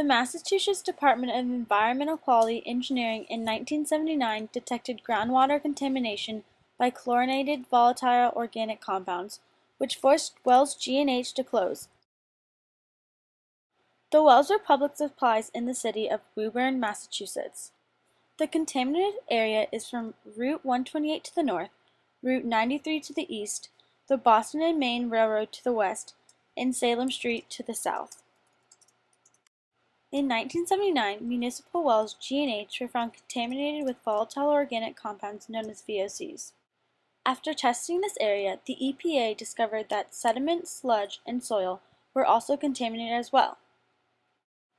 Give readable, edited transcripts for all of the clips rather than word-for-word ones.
The Massachusetts Department of Environmental Quality Engineering in 1979 detected groundwater contamination by chlorinated volatile organic compounds, which forced Wells G&H to close. The wells were public supplies in the city of Woburn, Massachusetts. The contaminated area is from Route 128 to the north, Route 93 to the east, the Boston and Maine Railroad to the west, and Salem Street to the south. In 1979, municipal wells G&H were found contaminated with volatile organic compounds known as VOCs. After testing this area, the EPA discovered that sediment, sludge, and soil were also contaminated as well.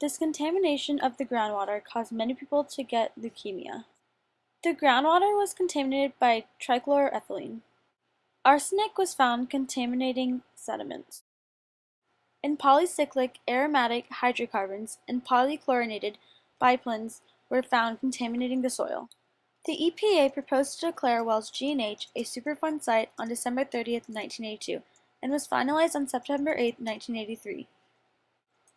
This contamination of the groundwater caused many people to get leukemia. The groundwater was contaminated by trichloroethylene. Arsenic was found contaminating sediments. And polycyclic aromatic hydrocarbons and polychlorinated biplanes were found contaminating the soil. The EPA proposed to declare Wells G&H a Superfund site on December 30, 1982, and was finalized on September 8, 1983.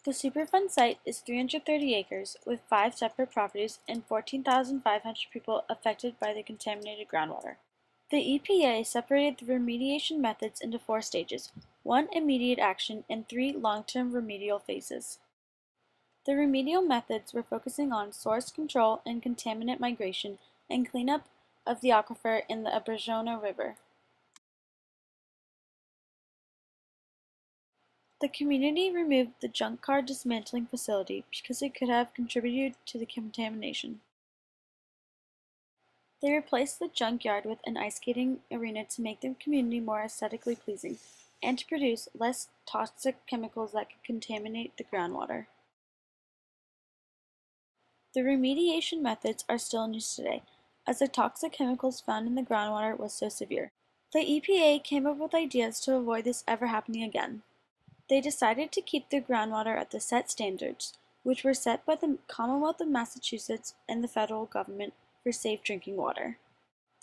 The Superfund site is 330 acres, with 5 separate properties and 14,500 people affected by the contaminated groundwater. The EPA separated the remediation methods into 4 stages, 1 immediate action and 3 long-term remedial phases. The remedial methods were focusing on source control and contaminant migration and cleanup of the aquifer in the Abruzzo River. The community removed the junk car dismantling facility because it could have contributed to the contamination. They replaced the junkyard with an ice skating arena to make the community more aesthetically pleasing, and to produce less toxic chemicals that could contaminate the groundwater. The remediation methods are still in use today, as the toxic chemicals found in the groundwater was so severe. The EPA came up with ideas to avoid this ever happening again. They decided to keep the groundwater at the set standards, which were set by the Commonwealth of Massachusetts and the federal government for safe drinking water.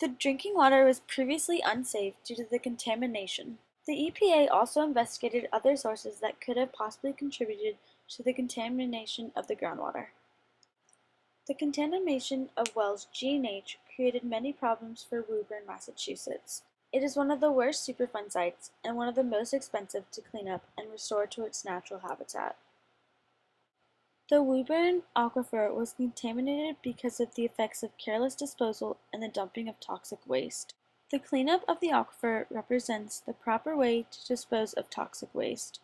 The drinking water was previously unsafe due to the contamination. The EPA also investigated other sources that could have possibly contributed to the contamination of the groundwater. The contamination of Wells G&H created many problems for Woburn, Massachusetts. It is one of the worst Superfund sites and one of the most expensive to clean up and restore to its natural habitat. The Woburn aquifer was contaminated because of the effects of careless disposal and the dumping of toxic waste. The cleanup of the aquifer represents the proper way to dispose of toxic waste.